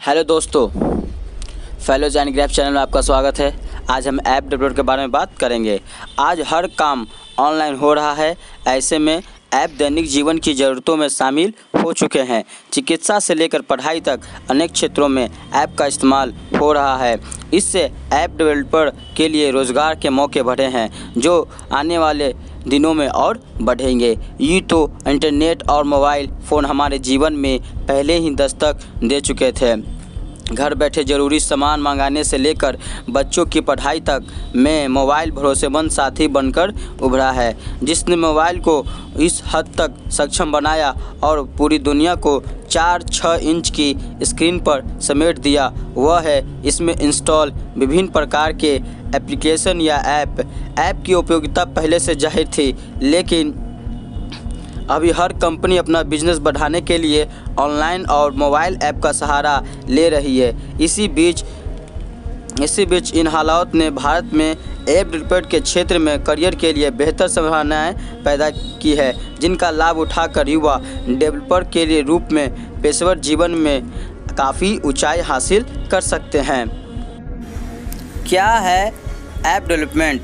Hello दोस्तों, fellows and ग्रैफ channel में आपका स्वागत है। आज हम ऐप डेवलपमेंट के बारे में बात करेंगे। आज हर काम ऑनलाइन हो रहा है, ऐसे में ऐप दैनिक जीवन की ज़रूरतों में शामिल हो चुके हैं। चिकित्सा से लेकर पढ़ाई तक अनेक क्षेत्रों में ऐप का इस्तेमाल हो रहा है। इससे ऐप डेवलपर के लिए रोज़गार के मौके बढ़े हैं, जो आने वाले दिनों में और बढ़ेंगे। यूँ तो इंटरनेट और मोबाइल फ़ोन हमारे जीवन में पहले ही दस्तक दे चुके थे। घर बैठे ज़रूरी सामान मंगाने से लेकर बच्चों की पढ़ाई तक में मोबाइल भरोसेमंद साथी बनकर उभरा है। जिसने मोबाइल को इस हद तक सक्षम बनाया और पूरी दुनिया को 4-6 इंच की स्क्रीन पर समेट दिया, वह है इसमें इंस्टॉल विभिन्न प्रकार के एप्लीकेशन या ऐप की उपयोगिता पहले से जाहिर थी, लेकिन अभी हर कंपनी अपना बिजनेस बढ़ाने के लिए ऑनलाइन और मोबाइल ऐप का सहारा ले रही है। इसी बीच इन हालात ने भारत में ऐप डेवलपमेंट के क्षेत्र में करियर के लिए बेहतर संभावनाएं पैदा की है, जिनका लाभ उठाकर युवा डेवलपर के लिए रूप में पेशेवर जीवन में काफ़ी ऊंचाई हासिल कर सकते हैं। क्या है ऐप डेवलपमेंट?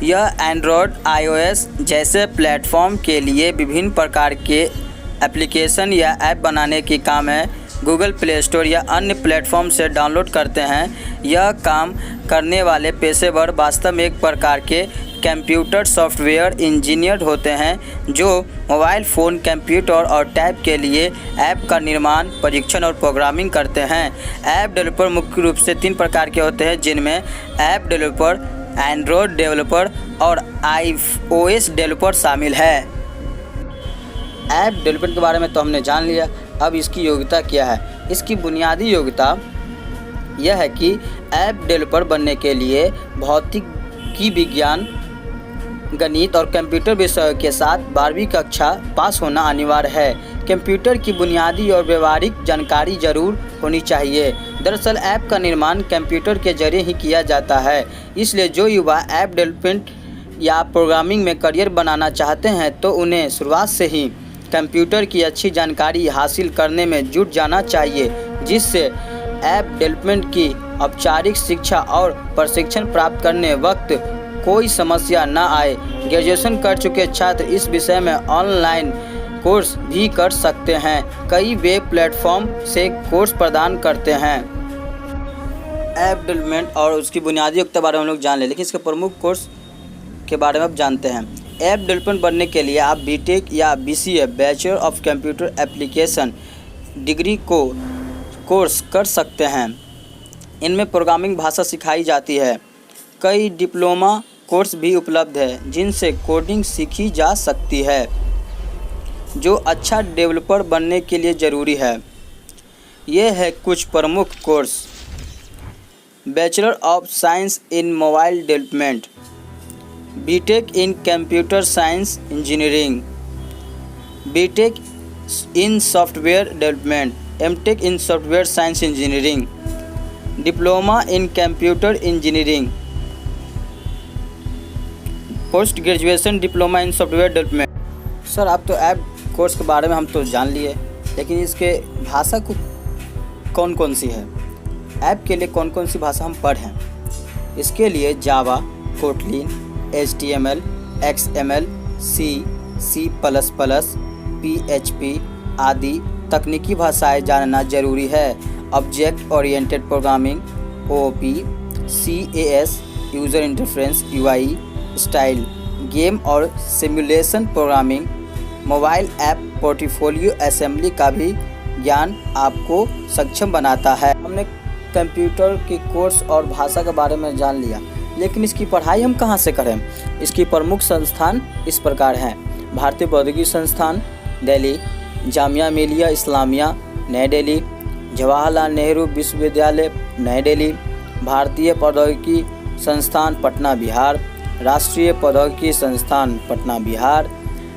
यह एंड्रॉयड, iOS जैसे प्लेटफॉर्म के लिए विभिन्न प्रकार के एप्लीकेशन या ऐप बनाने की काम है। गूगल प्ले स्टोर या अन्य प्लेटफॉर्म से डाउनलोड करते हैं। यह काम करने वाले पेशेवर वास्तव में एक प्रकार के कंप्यूटर सॉफ्टवेयर इंजीनियर होते हैं, जो मोबाइल फ़ोन, कंप्यूटर और टैब के लिए ऐप का निर्माण, परीक्षण और प्रोग्रामिंग करते हैं। ऐप डेवलपर मुख्य रूप से 3 प्रकार के होते हैं, जिनमें ऐप डेवलपर, एंड्रॉयड डेवलपर और iOS डेवलपर शामिल है। ऐप डेवलपमेंट के बारे में तो हमने जान लिया। अब इसकी योग्यता क्या है? इसकी बुनियादी योग्यता यह है कि ऐप डेवलपर बनने के लिए भौतिकी विज्ञान, गणित और कंप्यूटर विषयों के साथ 12वीं कक्षा पास होना अनिवार्य है। कंप्यूटर की बुनियादी और व्यवहारिक जानकारी जरूर होनी चाहिए। दरअसल ऐप का निर्माण कंप्यूटर के जरिए ही किया जाता है, इसलिए जो युवा ऐप डेवलपमेंट या प्रोग्रामिंग में करियर बनाना चाहते हैं तो उन्हें शुरुआत से ही कंप्यूटर की अच्छी जानकारी हासिल करने में जुट जाना चाहिए, जिससे ऐप डेवलपमेंट की औपचारिक शिक्षा और प्रशिक्षण प्राप्त करने वक्त कोई समस्या न आए। ग्रेजुएशन कर चुके छात्र इस विषय में ऑनलाइन कोर्स भी कर सकते हैं। कई वेब प्लेटफॉर्म से कोर्स प्रदान करते हैं। ऐप डेवलपमेंट और उसकी बुनियादी योग्यता बारे में हम लोग जान लें, लेकिन इसके प्रमुख कोर्स के बारे में अब जानते हैं। ऐप डेवलपमेंट बनने के लिए आप बीटेक या BCA bachelor of computer application degree को कोर्स कर सकते हैं। इनमें प्रोग्रामिंग भाषा सिखाई जाती है। कई डिप्लोमा कोर्स भी उपलब्ध है, जिनसे कोडिंग सीखी जा सकती है, जो अच्छा डेवलपर बनने के लिए ज़रूरी है। ये है कुछ प्रमुख course. Bachelor of science in mobile development, BTech in computer science engineering, BTech in software development, MTech in software science engineering, diploma in computer engineering, post graduation diploma in software development. Sir, आप तो app course के बारे में हम तो जान लिए, लेकिन इसके भाषा को कौन कौन सी है? ऐप के लिए कौन कौन सी भाषा हम पढ़ें? इसके लिए जावा, Kotlin, HTML, XML, C++, PHP आदि तकनीकी भाषाएं जानना जरूरी है। Object oriented programming, OOP, CAS, user interference, UI, style, game और simulation programming, mobile app portfolio assembly का भी ज्ञान आपको सक्षम बनाता है। हमने कंप्यूटर के कोर्स और भाषा के बारे में जान लिया, लेकिन इसकी पढ़ाई हम कहाँ से करें? इसकी प्रमुख संस्थान इस प्रकार हैं: भारतीय प्रौद्योगिकी संस्थान दिल्ली, जामिया मिलिया इस्लामिया नई दिल्ली, जवाहरलाल नेहरू विश्वविद्यालय नई दिल्ली, भारतीय प्रौद्योगिकी संस्थान पटना बिहार, राष्ट्रीय प्रौद्योगिकी संस्थान पटना बिहार,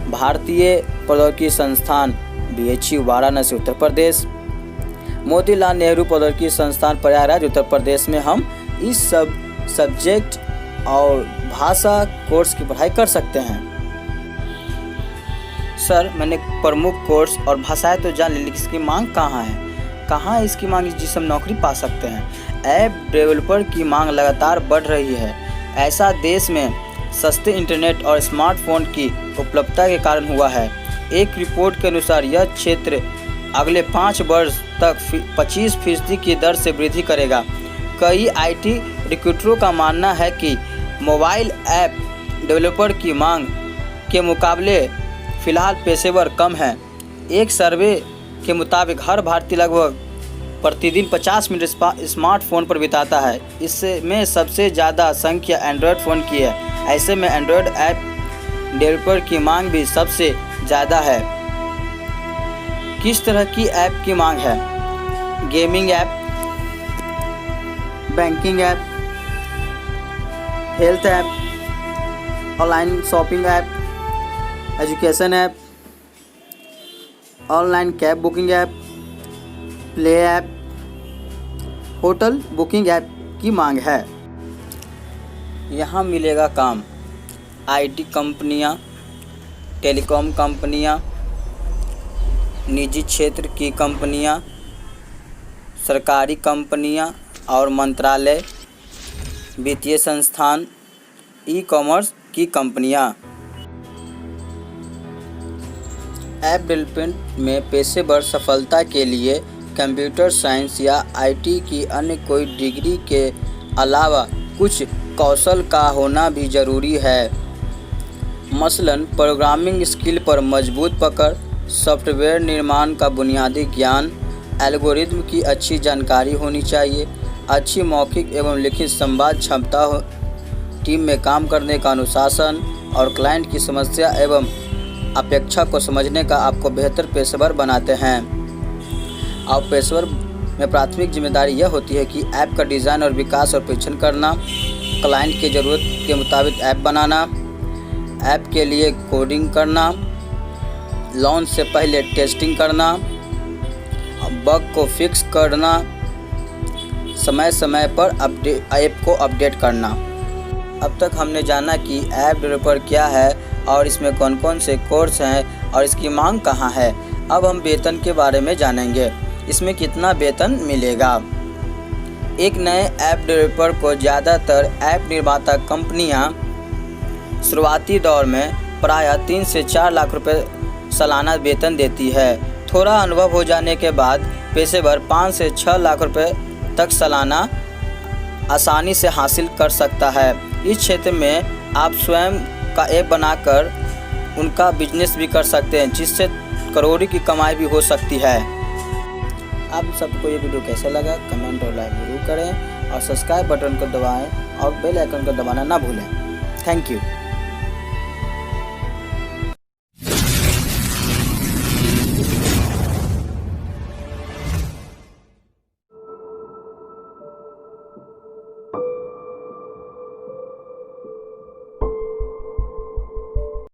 भारतीय प्रौद्योगिकी संस्थान BHU वाराणसी उत्तर प्रदेश, मोतीलाल नेहरू प्रौद्योगिकी संस्थान प्रयागराज उत्तर प्रदेश में हम इस सब सब्जेक्ट और भाषा कोर्स की पढ़ाई कर सकते हैं। सर, मैंने प्रमुख कोर्स और भाषाएं तो जान ली, लेकिन इसकी मांग कहाँ है? कहाँ इसकी मांग जिससे हम नौकरी पा सकते हैं। ऐप डेवलपर की मांग लगातार बढ़ रही है। ऐसा देश में सस्ते इंटरनेट और स्मार्टफोन की उपलब्धता के कारण हुआ है। एक रिपोर्ट के अनुसार यह क्षेत्र अगले 5 वर्ष तक 25% की दर से वृद्धि करेगा। कई IT रिक्रूटरों का मानना है कि मोबाइल ऐप डेवलपर की मांग के मुकाबले फ़िलहाल पेशेवर कम हैं। एक सर्वे के मुताबिक हर भारतीय लगभग प्रतिदिन 50 मिनट स्मार्टफोन पर बिताता है। इसमें सबसे ज़्यादा संख्या एंड्रॉयड फ़ोन की है। ऐसे में एंड्रॉयड ऐप डेवलपर की मांग भी सबसे ज़्यादा है। किस तरह की ऐप की मांग है? Gaming app, banking app, health app, online shopping app, education app, online cab booking app, play app, hotel booking app की मांग है। यहाँ मिलेगा काम। IT कंपनियाँ, टेलीकॉम कंपनियाँ, निजी क्षेत्र की कंपनियाँ, सरकारी कंपनियाँ और मंत्रालय, वित्तीय संस्थान, ई-कॉमर्स की कंपनियाँ। ऐप डेवलपमेंट में पेशेवर सफलता के लिए कंप्यूटर साइंस या IT की अन्य कोई डिग्री के अलावा कुछ कौशल का होना भी ज़रूरी है। मसलन प्रोग्रामिंग स्किल पर मजबूत पकड़, सॉफ्टवेयर निर्माण का बुनियादी ज्ञान, एल्गोरिथम की अच्छी जानकारी होनी चाहिए, अच्छी मौखिक एवं लिखित संवाद क्षमता हो, टीम में काम करने का अनुशासन और क्लाइंट की समस्या एवं अपेक्षा को समझने का आपको बेहतर पेशेवर बनाते हैं। और पेशेवर में प्राथमिक जिम्मेदारी यह होती है कि ऐप का डिज़ाइन और विकास और परीक्षण करना, क्लाइंट की ज़रूरत के मुताबिक ऐप बनाना, ऐप के लिए कोडिंग करना, लॉन्च से पहले टेस्टिंग करना, बग को फिक्स करना, समय समय पर ऐप को अपडेट करना। अब तक हमने जाना कि ऐप डेवलपर क्या है और इसमें कौन कौन से कोर्स हैं और इसकी मांग कहाँ है। अब हम वेतन के बारे में जानेंगे। इसमें कितना वेतन मिलेगा। एक नए ऐप डेवलपर को ज़्यादातर ऐप निर्माता कंपनियां शुरुआती दौर में प्रायः 3 से 4 लाख रुपए सालाना वेतन देती है। थोड़ा अनुभव हो जाने के बाद पेशेवर 5 से 6 लाख रुपए तक सालाना आसानी से हासिल कर सकता है। इस क्षेत्र में आप स्वयं का ऐप बनाकर उनका बिजनेस भी कर सकते हैं, जिससे करोड़ों की कमाई भी हो सकती है। आप सबको ये वीडियो कैसा लगा कमेंट और लाइक जरूर करें और सब्सक्राइब बटन को दबाएं और बेल आइकन को दबाना ना भूलें। Thank you.